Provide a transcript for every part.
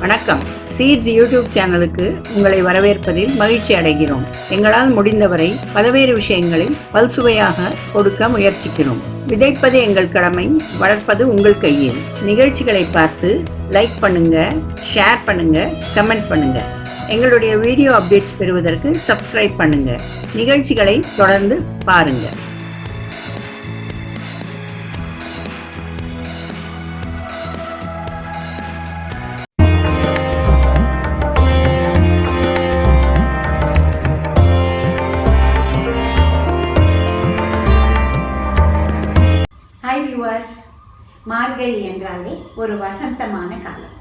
வணக்கம். Seeds YouTube சேனலுக்கு உங்களை வரவேற்பதில் மகிழ்ச்சி அடைகிறோம். எங்களால் முடிந்தவரை பல்வேறு விஷயங்களில் பல்சுவையாக கொடுக்க முயற்சிக்கிறோம். விதைப்பது எங்கள் கடமை, வளர்ப்பது உங்கள் கையில். நிகழ்ச்சிகளை பார்த்து லைக் பண்ணுங்க, ஷேர் பண்ணுங்க, கமெண்ட் பண்ணுங்க. எங்களுடைய வீடியோ அப்டேட்ஸ் பெறுவதற்கு சப்ஸ்கிரைப் பண்ணுங்க. நிகழ்ச்சிகளை தொடர்ந்து பாருங்க. ஹாய் வியூவர்ஸ், மார்கழி என்றாலே ஒரு வசந்தமான காலம்.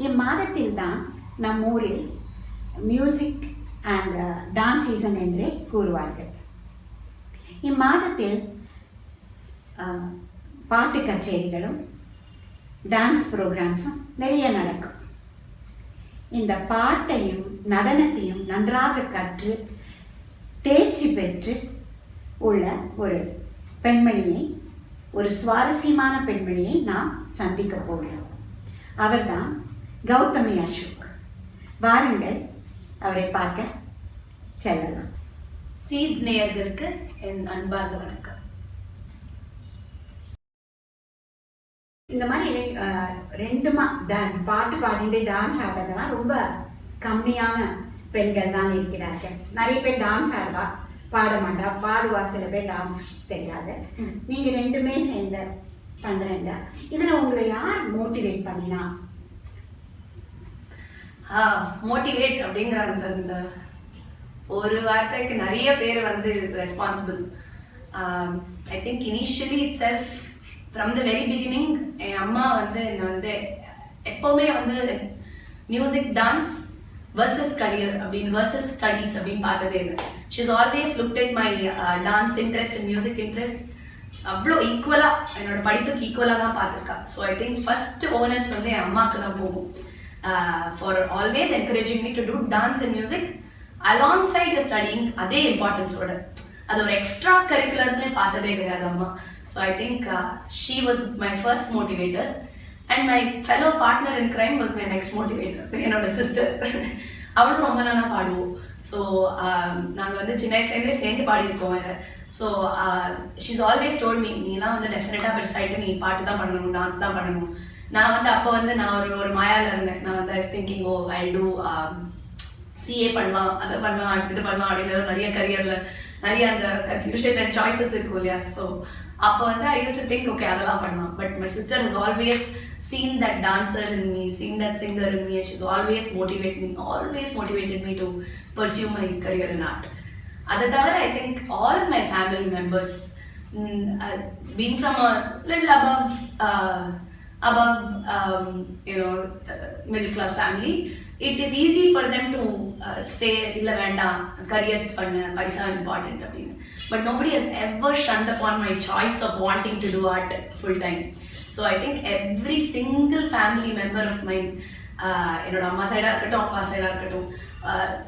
இம்மாதத்தில் தான் நம் ஊரில் மியூசிக் அண்ட் டான்ஸ் சீசன் என்றே கூறுவார்கள். இம்மாதத்தில் பாட்டு கச்சேரிகளும் டான்ஸ் ப்ரோக்ராம்ஸும் நிறைய நடக்கும். இந்த பாட்டையும் நடனத்தையும் நன்றாக கற்று தேர்ச்சி பெற்று உள்ள ஒரு பெண்மணியை, ஒரு சுவாரஸ்யமான பெண்மணியை நாம் சந்திக்க போகிறோம். அவர்தான் கௌதமி அசோக். வாருங்கள், அவரை பார்க்க செல்லலாம். சீட்ஸ் நேயர்களுக்கு என் அன்பார்ந்த வணக்கம். இந்த மாதிரி ரெண்டுமா பாட்டு பாடிட்டு டான்ஸ் ஆடுறதுலாம் ரொம்ப கம்மியான பெண்கள் தான் இருக்கிறார்கள். நிறைய பேர் டான்ஸ் ஆடுவா, பாட மாட்டா, பாடுவா, சில பேர் டான்ஸ் தெரியாது. நீங்க ரெண்டுமே சேர்ந்து பண்றீங்க. இதுல உங்களை யார் மோட்டிவேட் பண்ணினா? மோட்டிவேட் அப்படிங்கிற அந்த ஒரு வார்த்தைக்கு நிறைய பேர் வந்து responsible. I think initially itself from the very beginning என் அம்மா வந்து என்னை வந்து எப்போவுமே வந்து மியூசிக், டான்ஸ் வர்சஸ் கரியர் அப்படின்னு, வர்சஸ் ஸ்டடீஸ் அப்படின்னு பார்த்ததே இல்லை. She's always looked at my dance interest and music interest அவ்வளோ ஈக்குவலாக, என்னோட படிப்புக்கு ஈக்குவலாக தான் பார்த்துருக்கா. So I think first honours வந்து என் அம்மாவுக்கு தான் போகும், for always encouraging me to do dance and music alongside studying. அதே இம்பார்ட்டன்ஸோட அது ஒரு எக்ஸ்ட்ரா கரிக்குலர்னு பார்த்ததே கிடையாது அம்மா. So I think she was my first motivator. And my fellow partner in crime was my next motivator, என்னோட sister. அவளும் ரொம்ப நல்லா பாடுவோம். ஸோ நாங்கள் வந்து சின்ன வயசுலேருந்தே சேர்ந்து பாடியிருக்கோம் வேறு. So she's always told me, நீலாம் வந்து டெஃபினட்டாக பெருசாகிட்டு நீ பாட்டு தான் பண்ணணும், டான்ஸ் தான் பண்ணணும். நான் வந்து அப்போ வந்து நான் ஒரு மாயாவில் இருந்தேன். நான் வந்து திங்கிங் ஐ டூ சிஏ பண்ணலாம், அதை பண்ணலாம், இது பண்ணலாம் அப்படின்னு நிறைய கரியரில் நிறைய அந்த கன்ஃபியூஷன் அண்ட் சாய்ஸஸ் இருக்கும் இல்லையா. ஸோ அப்போ வந்து ஐ யூஸ் டு திங்க் ஓகே அதெல்லாம் பண்ணலாம். But my sister has always seen that dancer in me, seen that singer in me, and she's always motivated me to pursue my career in art. Adha thavara I think all my family members, being from a little above middle class family, it is easy for them to say illa venda career panna paisa important அப்படினு. But nobody has ever shunned upon my choice of wanting to do art full time. So I think every single family member of mine, என்னோட அம்மா சைடாக இருக்கட்டும், அப்பா சைடாக இருக்கட்டும்,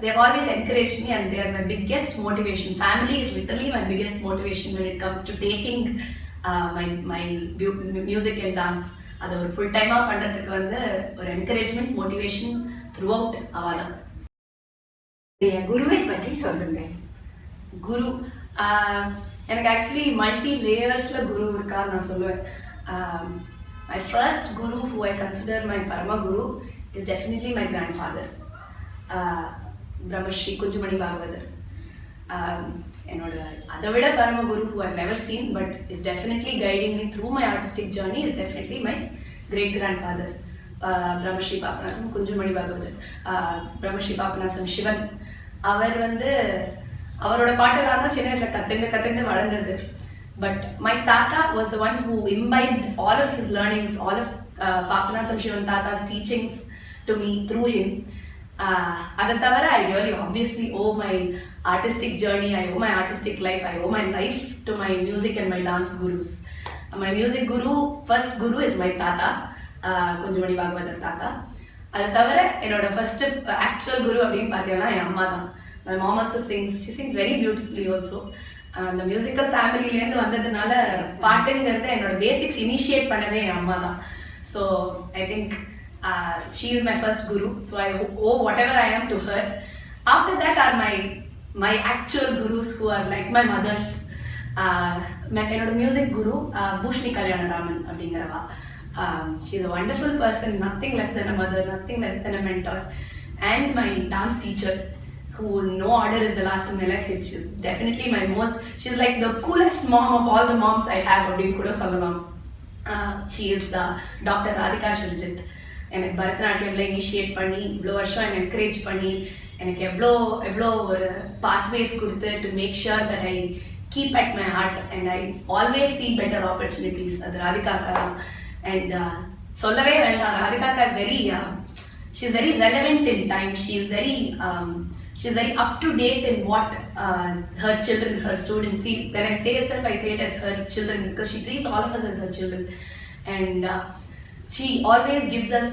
they have always encouraged me and they are my biggest motivation. Family is literally my biggest motivation when it comes to taking my music and dance. அது ஒரு full டைமாக பண்ணுறதுக்கு வந்து ஒரு என்கரேஜ்மெண்ட், மோட்டிவேஷன் த்ரூ அவுட் அவாதான். குருவை பற்றி சொல்லுங்க. குரு எனக்கு ஆக்சுவலி மல்டி லேயர்ஸில் குரு இருக்கான்னு நான் சொல்லுவேன். My first guru who I consider my Parama Guru is definitely my grandfather, Brahmashri Kunjumani Bhagavathar. என்னோட அதை விட பரம குரு who I've never seen but is definitely guiding me through my artistic journey is definitely my great grandfather, Brahmashri Papanasam Kunjumani Bhagavathar. Brahmashri Papanasam Shivan அவர் வந்து அவரோட பாட்டெல்லாம் தான் சின்ன வயசுல கத்துண்டு வளர்ந்தது. But my Tata was the one who imbibed all of his learnings, all of Papanasam Shivan Tata's teachings to me through him. Adha thavara I really obviously owe my artistic journey, I owe my artistic life, I owe my life to my music and my dance gurus. My music guru, first guru is my Tata, Kunjumani Bhagavathar Tata. Adha thavara என்னோட first actual guru அப்படினு பார்த்தீங்கன்னா என் அம்மா தான். My mom also sings, she sings very beautifully also. அந்த musical ஃபேமிலியிலேருந்து வந்ததுனால பாட்டுங்கிறத என்னோட basics initiate பண்ணதே என் அம்மா தான். So I think She is my first guru, so I owe whatever I am to her. After that are my actual gurus who are like my mothers. என்னோட music குரு பூஷ்ணி கல்யாணராமன் அப்படிங்கிறவா. She is a wonderful person, nothing less than a mother, nothing less than a mentor. And my dance teacher, who no order is the last in my life, is she's definitely my most, she's like the coolest mom of all the moms I have அப்படின்னு கூட சொல்லலாம். She is Dr. Radhika Shuljit. எனக்கு பரதநாட்டியமில் initiate பண்ணி இவ்வளோ வருஷம் என்னை encourage பண்ணி எனக்கு எவ்வளோ ஒரு பாத்வேஸ் கொடுத்து to make sure that I keep at my heart and I always see better opportunities. அது ராதிகாக்கா தான். அண்ட் சொல்லவே வேண்டாம், ராதிகாக்கா is very she is very relevant in time. She is very up to date in what her children, her students see. When I say itself, I say it as her children because she treats all of us as her children. And she always gives us,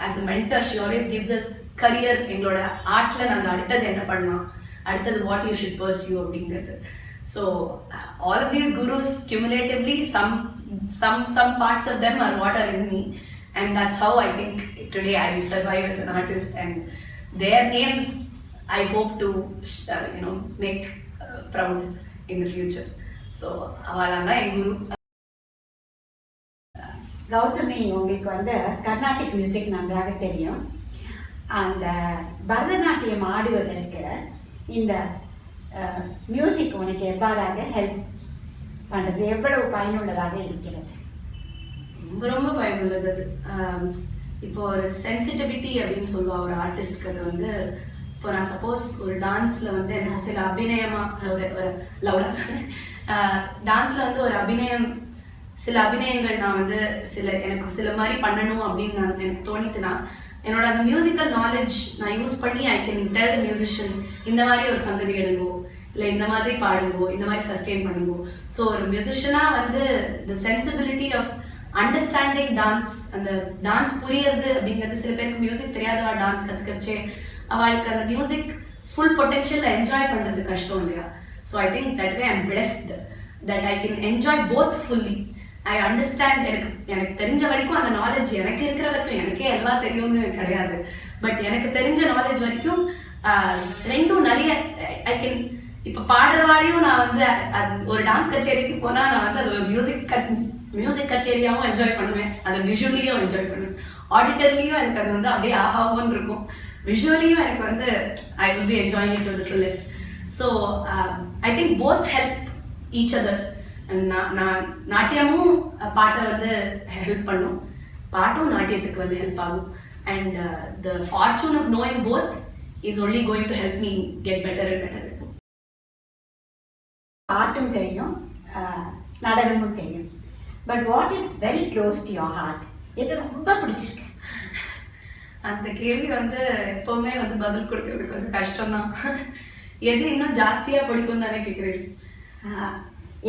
as a mentor, she always gives us career. எங்களோட ஆர்ட்ல நாங்கள் அடுத்தது என்ன பண்ணலாம், அடுத்தது what you should pursue அப்படிங்கிறது. So all of these gurus cumulatively, some parts of them are what are in me. And that's how I think today I survive as an artist, and their names I hope to make proud in the future. So avalanda en guru. Gautami, உங்களுக்கு வந்து Carnatic music நன்றாக தெரியும். அந்த பரதநாட்டியம் ஆடுவதற்கு இந்த music உனக்கு எவ்வாறாக help பண்ணுறது, எவ்வளவு பயனுள்ளதாக இருக்கிறது? ரொம்ப பயனுள்ளது அது. இப்போ ஒரு சென்சிட்டிவிட்டி அப்படின்னு சொல்லுவா ஒரு ஆர்டிஸ்ட்க்கு. அது வந்து இப்போ நான் சப்போஸ் ஒரு டான்ஸில் வந்து எனக்கு சில அபிநயமாக ஒரு லவுடா டான்ஸில் வந்து ஒரு சில அபிநயங்கள் நான் வந்து எனக்கு சில மாதிரி பண்ணணும் அப்படின்னு எனக்கு தோணித்துனா, என்னோட அந்த மியூசிக்கல் நாலேஜ் நான் யூஸ் பண்ணி I can tell the musician இந்த மாதிரி ஒரு சங்கதி எடுங்கோ, இல்லை இந்த மாதிரி பாடுங்கோ, இந்த மாதிரி சஸ்டெயின் பண்ணுங்கோ. ஸோ ஒரு மியூசிஷியனாக வந்து த சென்சிபிலிட்டி ஆஃப் அண்டர்ஸ்டாண்டிங் டான்ஸ், அந்த டான்ஸ் புரியறது அப்படிங்கிறது, சில பேருக்கு மியூசிக் தெரியாதவா டான்ஸ் கற்றுக்கிறச்சே அவளுக்கு அந்த மியூசிக் ஃபுல் பொட்டென்ஷியல் என்ஜாய் பண்ணுறது கஷ்டம் இல்லையா? So I think that way I'm blessed that I can enjoy both fully. I understand. எனக்கு தெரிஞ்ச வரைக்கும் அந்த நாலேஜ் எனக்கு இருக்கிற வரைக்கும், எனக்கே எல்லாம் தெரியும்னு கிடையாது, பட் எனக்கு தெரிஞ்ச நாலேஜ் வரைக்கும் ரெண்டும் நிறைய ஐ கேன். இப்போ பாடுறவாளையும் நான் வந்து ஒரு டான்ஸ் கச்சேரிக்கு போனால் நான் வந்து அது ஒரு மியூசிக் கச்சேரியாகவும் என்ஜாய் பண்ணுவேன், அதை விஷுவலியும் என்ஜாய் பண்ணுவேன், ஆடிட்டர்லியும் எனக்கு அது வந்து அப்படியே ஆகாவோன்னு இருக்கும், விஷுவலியும் எனக்கு வந்து I will be enjoying it to the fullest. So I think both help each other. நான் நாட்டியமும் பாட்டை வந்து ஹெல்ப் பண்ணும், பாட்டும் நாட்டியத்துக்கு வந்து ஹெல்ப் ஆகும். And the fortune of knowing both is only going to help me get better and better. பாட்டும் தெரியும், நடனமும் தெரியும், but what is very close to your heart? எது ரொம்ப பிடிச்சிருக்கு? அந்த கேள்வி வந்து எப்பவுமே வந்து பதில் கொடுக்கறது கொஞ்சம் கஷ்டம்தான். எது இன்னும் ஜாஸ்தியாக பிடிக்கும் தானே கேட்குறேன்.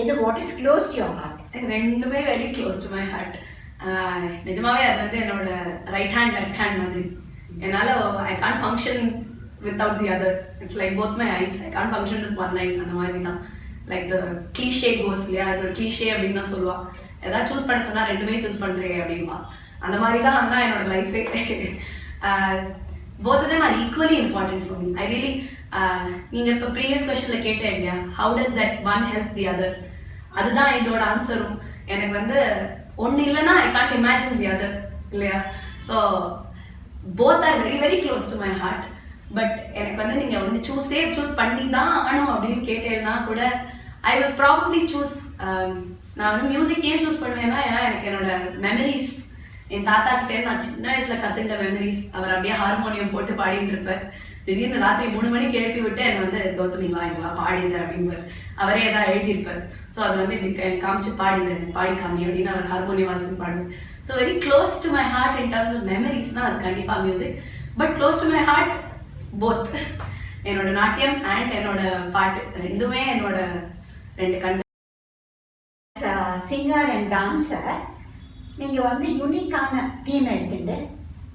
எது what is close to your heart? ரெண்டுமே very close to my heart. நிஜமாவே அது வந்து என்னோட ரைட் ஹேண்ட் லெஃப்ட் ஹேண்ட் மாதிரி. என்னால் I can't function without the other. It's like both my eyes. I can't function with one eye. அந்த மாதிரி தான். லைக் த கிளீஷே கோஸ் இல்லையா, அது ஒரு கிளீஷே அப்படின்னு தான் சொல்லுவாள். எதாவது சூஸ் பண்ண சொன்னால் ரெண்டுமே சூஸ் பண்ணுறேன் அப்படின்பா. அந்த மாதிரி தான் ஆனால் என்னோட லைஃபே. both of them are equally important for me. I really நீங்கள் இப்போ ப்ரீவியஸ் கொஸ்டினில் கேட்டேன் இல்லையா, how does that one help the other? அதுதான் இதோட ஆன்சரும். எனக்கு வந்து ஒன்று இல்லைன்னா I can't imagine the other இல்லையா. So both are very very close to my heart. But எனக்கு வந்து நீங்கள் ஒன்று சூஸ் பண்ணி தான் ஆகணும் அப்படின்னு கேட்டேன்னா கூட ஐ வில் ப்ராபப்ளி சூஸ். நான் வந்து மியூசிக் ஏன் சூஸ் பண்ணுவேன்னா, ஏன்னா எனக்கு என்னோட மெமரிஸ், என் தாத்தா கிட்டே நான் சின்ன வயசுல கற்றுக்கிட்ட மெமரிஸ். அவர் அப்படியே ஹார்மோனியம் போட்டு பாடிட்டு இருப்பார். திடீர்னு ராத்திரி 3 மணிக்கு எழுப்பி விட்டு என்னை வந்து கௌதமி வா பாடிங்க அப்படிங்குவார். அவரே ஏதாவது எழுதியிருப்பார். ஸோ அது வந்து இப்படி காமிச்சு பாடிங்க, பாடி காமி அப்படின்னு அவர் ஹார்மோனியம் வாசிச்சு பாடுவார். So very close to my heart in terms of மெமரிஸ்னால் அது கண்டிப்பாக music. But close to my heart both. என்னோட நாட்டியம் அண்ட் என்னோட பாட்டு ரெண்டுமே என்னோட ரெண்டு கண்டு. சிங்கர் அண்ட் டான்ஸர், நீங்கள் வந்து யூனிக்கான தீம் எடுத்துட்டு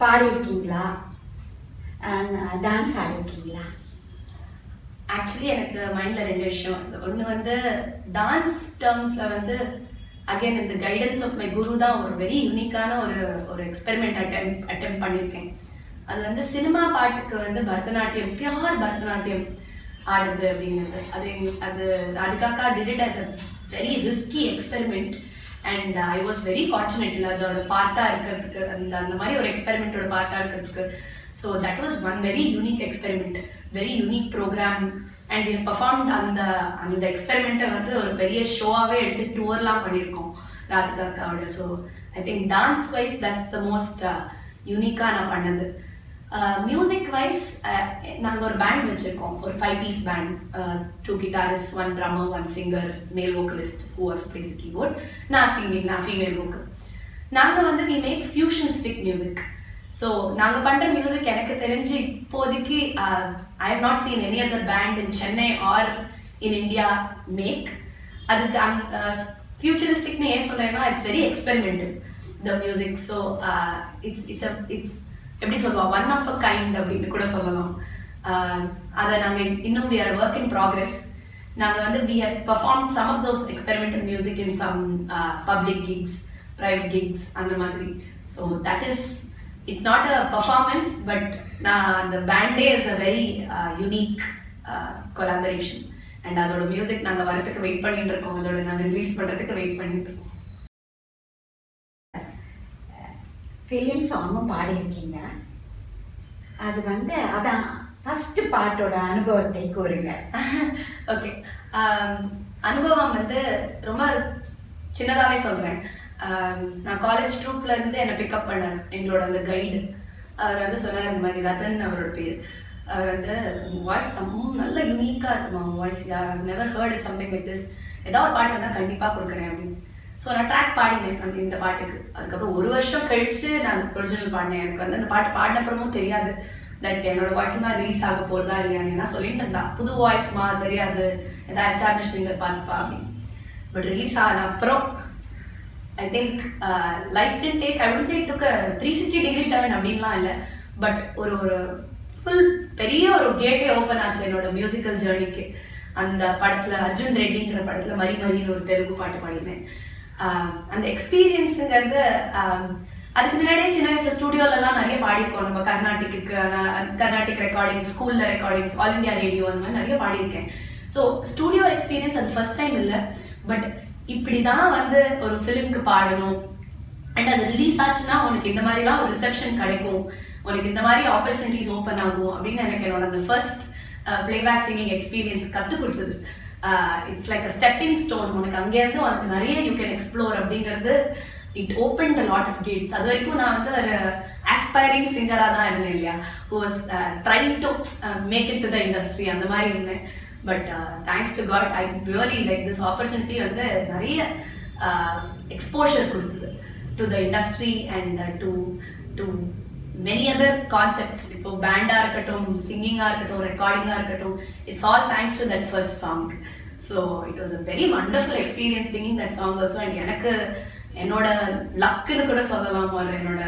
பாடியிருக்கீங்களா, டான்ஸ் ஆடிருக்கீங்களா? ஆக்சுவலி எனக்கு மைண்டில் 2 விஷயம். ஒன்று வந்து டான்ஸ் டேர்ம்ஸில் வந்து அகைன் இந்த கைடன்ஸ் ஆஃப் மை குரு தான் ஒரு வெரி யூனிக்கான ஒரு எக்ஸ்பெரிமெண்ட் அட்டெம்ப்ட் பண்ணியிருக்கேன். அது வந்து சினிமா பாட்டுக்கு வந்து பரதநாட்டியம், பியூர் பரதநாட்டியம் ஆடுறது அப்படிங்கிறது அது ராதிகாக்கா did it as a very risky experiment. And I was very fortunate இல்லை அதோட பார்ட்டாக இருக்கிறதுக்கு, அந்த மாதிரி ஒரு எக்ஸ்பெரிமெண்ட்டோட பார்ட்டாக இருக்கிறதுக்கு. So that was one very unique experiment, very unique programme. And we performed அந்த எக்ஸ்பெரிமெண்ட்டை வந்து ஒரு பெரிய ஷோவாகவே எடுத்து டூர்லாம் பண்ணியிருக்கோம் ராதிகாக்காவோட. So I think dance wise that's the most யூனிக்காக நான் பண்ணது. மியூசிக் வைஸ் நாங்கள் ஒரு பேண்ட் வச்சுருக்கோம், ஒரு 5 piece pant, 2 guitarists, 1 drummer, 1 singer, male vocalist who also plays the keyboard. நான் சிங்கிங், நான் ஃபீமேல் vocal. நாங்கள் வந்து we make fusionistic music. So நாங்கள் பண்ணுற மியூசிக் எனக்கு தெரிஞ்சு இப்போதைக்கு I have not seen any other band in Chennai or in India make. அதுக்கு ஃபியூச்சரிஸ்டிக்னு ஏன் சொல்கிறேன்னா it's very experimental the music. So it's எப்படி சொல்லுவோம், ஒன் ஆஃப் அ கைண்ட் அப்படின்னு கூட சொல்லலாம். அதை நாங்கள் இன்னும் we are a work in progress. நாங்கள் வந்து we have performed some of those experimental music in some public gigs, private gigs அந்த மாதிரி. So that is, it's not a performance, but the band day is a very unique collaboration. And அதோட music நாங்கள் வரத்துக்கு wait பண்ணிட்டு இருக்கோம், அதோட நாங்கள் release பண்ணுறதுக்கு வெயிட் பண்ணிட்டு இருக்கோம். ஃபிலிம் சாங்கும் பாடியிருக்கீங்க. அது வந்து அதான் ஃபர்ஸ்ட் பாட்டோட அனுபவத்தை கூறுங்க. ஓகே, அனுபவம் வந்து ரொம்ப சின்னதாகவே சொல்கிறேன். நான் காலேஜ் ட்ரூப்ல இருந்து என்னை பிக்கப் பண்ணார் எங்களோட அந்த கைடு. அவர் வந்து சொன்னார், இந்த மாதிரி ரத்தன் அவரோட பேர். அவர் வந்து வாய்ஸ் நல்ல யூனிக்காக இருக்குமா voice, never hurt something like this, ஏதாவது ஒரு பாட்டு வந்தால் கண்டிப்பாக கொடுக்குறேன் அப்படின்னு. ஸோ நான் ட்ராக் பாடினேன் இந்த பாட்டுக்கு. அதுக்கப்புறம் 1 வருஷம் கழிச்சு நான் ஒரிஜினல் பாடினேன். எனக்கு வந்து அந்த பாட்டு பாடினப்புறமும் தெரியாது தட் என்னோட வாய்ஸ் தான் ரிலீஸ் ஆக போகிறதா இல்லையான்னு. நான் சொல்லிட்டு இருந்தா புது வாய்ஸ்மா தெரியாது, ஏதாவது எஸ்டாப்ளிஷ் சிங்கர் பார்த்துப்பா அப்படின்னு. பட் ரிலீஸ் ஆன அப்புறம் I think life did take, I would say it took 360 degree turn அப்படின்லாம் இல்லை, பட் ஒரு ஃபுல் பெரிய ஒரு கேட்டே ஓப்பன் ஆச்சு என்னோட மியூசிக்கல் ஜேர்னிக்கு. அந்த படத்தில் அர்ஜுன் ரெட்டிங்கிற படத்தில் மரின்னு ஒரு தெலுங்கு பாட்டு பாடினேன். அந்த எக்ஸ்பீரியன்ஸுங்கிறது அதுக்கு முன்னாடியே சின்ன வயசுல ஸ்டூடியோலலாம் நிறைய பாடியிருக்கோம். நம்ம கர்நாடிக் ரெக்கார்டிங், ஸ்கூலில் ரெக்கார்டிங்ஸ், ஆல் இண்டியா ரேடியோ அந்த மாதிரி நிறைய பாடியிருக்கேன். ஸோ ஸ்டூடியோ எக்ஸ்பீரியன்ஸ் அது ஃபர்ஸ்ட் டைம் இல்லை, பட் இப்படி தான் வந்து ஒரு ஃபிலிம்க்கு பாடணும் அண்ட் அது ரிலீஸ் ஆச்சுன்னா உனக்கு இந்த மாதிரிலாம் ஒரு ரிசெப்ஷன் கிடைக்கும், உனக்கு இந்த மாதிரி ஆப்பர்ச்சுனிட்டிஸ் ஓப்பன் ஆகும் அப்படின்னு எனக்கு என்னோட அந்த ஃபர்ஸ்ட் பிளேபேக் சிங்கிங் எக்ஸ்பீரியன்ஸ் கற்றுக் கொடுத்தது. It's like a stepping stone. உனக்கு அங்கேருந்து உனக்கு நிறைய யூ கேன் எக்ஸ்ப்ளோர் அப்படிங்கிறது. It open a lot of gates. அது வரைக்கும் நான் வந்து ஒரு ஆஸ்பைரிங் சிங்கராக தான் இருந்தேன் இல்லையா, who was trying to make it to the industry, அந்த மாதிரி இருந்தேன். But thanks to God I really like this opportunity. வந்து நிறைய எக்ஸ்போஷர் கொடுத்தது to the industry and to many other concepts. இப்போ பேண்டாக இருக்கட்டும், சிங்கிங்காக இருக்கட்டும், ரெக்கார்டிங்காக இருக்கட்டும், it's all thanks to that first song. So it was a very wonderful experience singing that song also. And எனக்கு என்னோட லக்குன்னு கூட சொல்லலாம், ஒரு என்னோட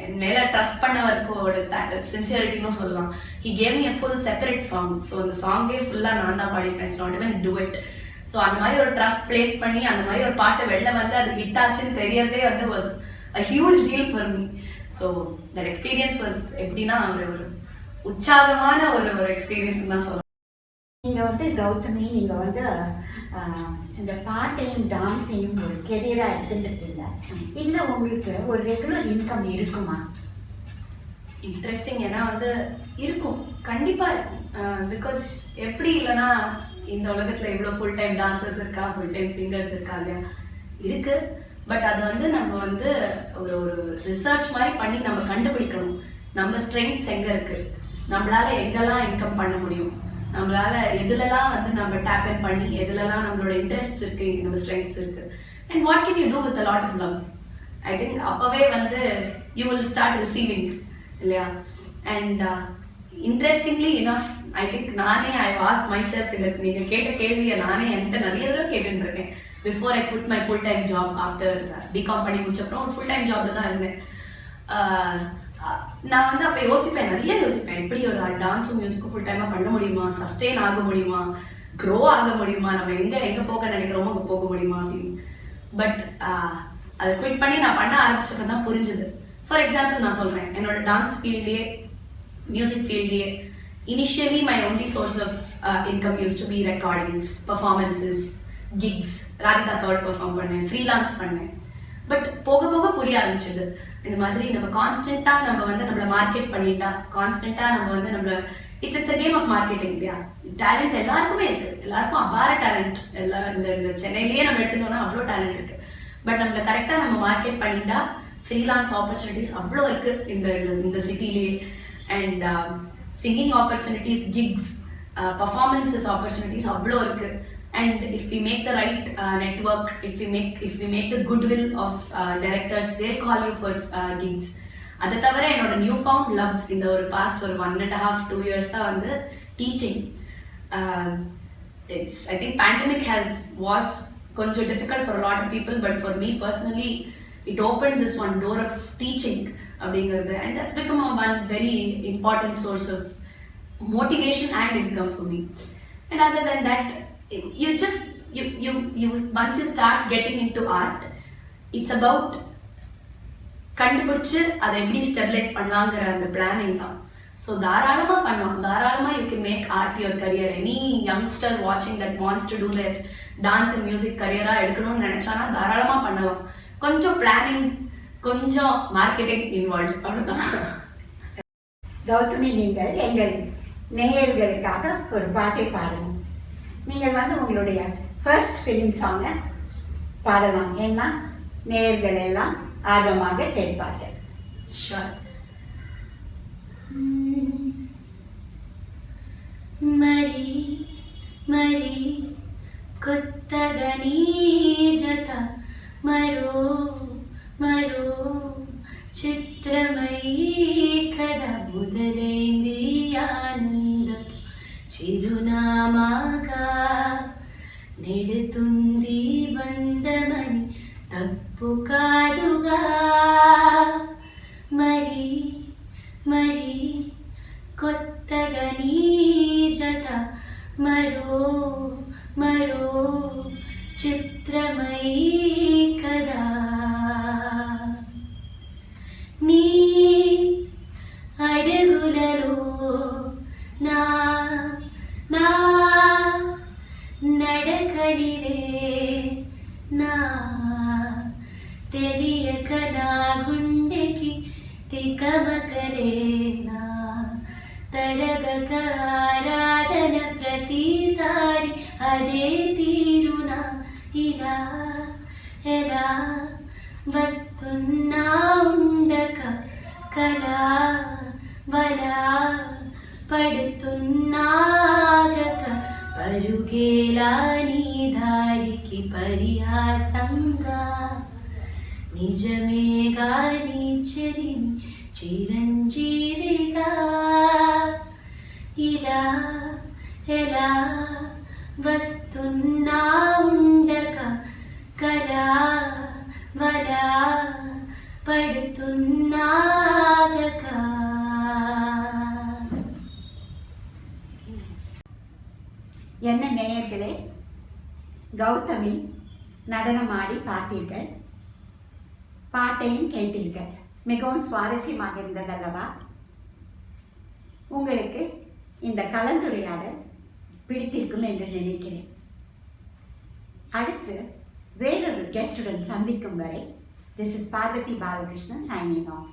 என் மேலே ட்ரஸ்ட் பண்ணவருக்கோட சின்சியரிட்டின்னு சொல்லலாம். He gave me a full separate song. So அந்த சாங்கே ஃபுல்லாக நான் தான் பாடிப்பேன், it's not even do it. So அந்த மாதிரி ஒரு ட்ரஸ்ட் பிளேஸ் பண்ணி அந்த மாதிரி ஒரு பாட்டு வெளில வந்து அது ஹிட் ஆச்சுன்னு தெரியறதே வந்து was a huge deal for me. So that experience was எப்படின்னா ஒரு உற்சாகமான ஒரு எக்ஸ்பீரியன்ஸ் தான் சொல்லலாம். நீங்கள் வந்து கௌதமி, நீங்கள் வந்து இந்த பாட்டையும் டான்ஸையும் ஒரு கெரியராக எடுத்துட்டு இருக்கீங்க. இல்லை உங்களுக்கு ஒரு ரெகுலர் இன்கம் இருக்குமா? இன்ட்ரெஸ்டிங். ஏன்னா வந்து இருக்கும், கண்டிப்பாக இருக்கும். பிகாஸ் எப்படி இல்லைன்னா இந்த உலகத்தில் இவ்வளோ ஃபுல் டைம் டான்சர்ஸ் இருக்கா, ஃபுல் டைம் சிங்கர்ஸ் இருக்கா இல்லையா, இருக்குது. பட் அது வந்து நம்ம வந்து ஒரு ரிசர்ச் மாதிரி பண்ணி நம்ம கண்டுபிடிக்கணும். நம்ம ஸ்ட்ரென்த்ஸ் எங்கே இருக்குது, நம்மளால எங்கெல்லாம் இன்கம் பண்ண முடியும், நம்மளால எதுலலாம் வந்து நம்ம டேப் இன் பண்ணி எதுலலாம் நம்மளோட இன்ட்ரெஸ்ட்ஸ் இருக்குது, நம்ம ஸ்ட்ரென்த்ஸ் இருக்குது, and what can you do with a lot of love. I think அப்போவே வந்து யூ வில் ஸ்டார்ட் ரிசீவிங் இல்லையா. And interestingly enough I think நானே ஐ வாஸ்க் மை செல்ஃப், இந்த நீங்கள் கேட்ட கேள்வியை நானே என்கிட்ட நிறைய தடவை கேட்டுருக்கேன். Before I put my full time job after BCom பண்ணி முடிச்சப்பறம் ஒரு ஃபுல் டைம் ஜாப்ல தான் இருந்தேன். நான் வந்து அப்போ நிறைய யோசிப்பேன், எப்படி ஒரு டான்ஸும் மியூசிக்கும் ஃபுல் டைமாக பண்ண முடியுமா, சஸ்டெயின் ஆக முடியுமா, க்ரோ ஆக முடியுமா, நம்ம எங்கே போக நினைக்கிறோமோ அங்கே போக முடியுமா அப்படின்னு. பட் அதை குவிட் பண்ணி நான் பண்ண ஆரம்பிச்சப்ப தான் புரிஞ்சுது. ஃபார் எக்ஸாம்பிள் நான் சொல்கிறேன், என்னோட டான்ஸ் ஃபீல்ட்லேயே மியூசிக் ஃபீல்ட்லேயே initially my only source of income used to be recordings, performances, gigs. ராதிகாக்காவோட பெர்ஃபார்ம் பண்ணேன், ஃப்ரீலான்ஸ் பண்ணேன். பட் போக போக புரிய ஆரம்பிச்சது, இந்த மாதிரி நம்ம கான்ஸ்டன்ட்டாக நம்ம வந்து நம்மளை மார்க்கெட் பண்ணிட்டா, கான்ஸ்டன்ட்டாக நம்ம வந்து நம்மளை it's a game of marketing இல்லையா. டேலண்ட் எல்லாருக்குமே இருக்குது, எல்லாருக்கும் அபார டேலண்ட். இந்த சென்னையிலேயே நம்ம எடுத்துட்டோம்னா அவ்வளோ டேலண்ட் இருக்குது. பட் நம்மளை கரெக்டாக நம்ம மார்க்கெட் பண்ணிட்டா ஃப்ரீலான்ஸ் ஆப்பர்ச்சுனிட்டிஸ் அவ்வளோ இருக்குது இந்த சிட்டிலேயே. And singing opportunities, gigs, performances opportunities அவ்வளோ இருக்குது. And if we make the right network, if we make the goodwill of directors, they'll call you for gigs. அதை தவிர என்னோட நியூ ஃபவுண்ட் லவ் இந்த ஒரு பாஸ்ட் ஒரு 1.5-2 years-ஆக வந்து teaching. It's I think pandemic was கொஞ்சம் difficult for a lot of people, but for me personally it opened this one door of teaching அப்படிங்கிறது. And that's become one very important source of motivation and income for me. And other than that, you once you start getting into art, it's about கண்டுபிடிச்சு அதை எப்படி stabilise பண்ணலாங்கிற அந்த planning தான். So தாராளமாக பண்ணலாம், தாராளமாக you can make art your career. Any youngster வாட்சிங் that wants to do that dance and music கரியராக எடுக்கணும்னு நினச்சானா தாராளமாக பண்ணலாம். கொஞ்சம் பிளானிங், கொஞ்சம் மார்க்கெட்டிங் இன்வால்வ், அவ்வளோதான். கௌதமி, நீங்கள் எங்கள் நேயர்களுக்காக ஒரு பாட்டை பாடணும். நீங்கள் வந்து உங்களுடைய ஃபர்ஸ்ட் ஃபிலிம் சாங்கை பாடலாம், ஏன்னா நேயர்கள் எல்லாம் ஆர்வமாக கேட்பார்கள். ஷூர். మరి మరి కొత్తగా నీ జత మరో మరో చిత్రమై కథ మొదలైంది ఆనందపు చిరునామాగా నెడుతుంది బంధమని తప్పు కాదుగా. మరి మరి కొత్తగా నీ జత మరో మరో చిత్రమై కదా. నీ అడుగులలో నా నా నడకలివే నా తెలియక నా గుండెకి తికమకలేనా తరగక ఆరాధన ప్రతిసారి అదే తీరునా ఇలా ఎలా వస్తున్నా ఉండక కలా బలా పడుతున్నాగక పరుగేలా నీ దారికి పరిహాసంగా నిజమేగా నీ చెలిమి చిరంజీవిగా ఇలా ఎలా వస్తున్నా ఉండక కలా వలా పడుతున్నాగక. என்ன நேயர்களே, கௌதமி நடனமாடி பார்த்தீர்கள், பாட்டையும் கேட்டீர்கள். மிகவும் சுவாரஸ்யமாக இருந்ததல்லவா? உங்களுக்கு இந்த கலந்துரையாடல் பிடித்திருக்கும் என்று நினைக்கிறேன். அடுத்து வேறொரு கெஸ்டுடன் சந்திக்கும் வரை, this is Parvathi Balakrishnan signing off.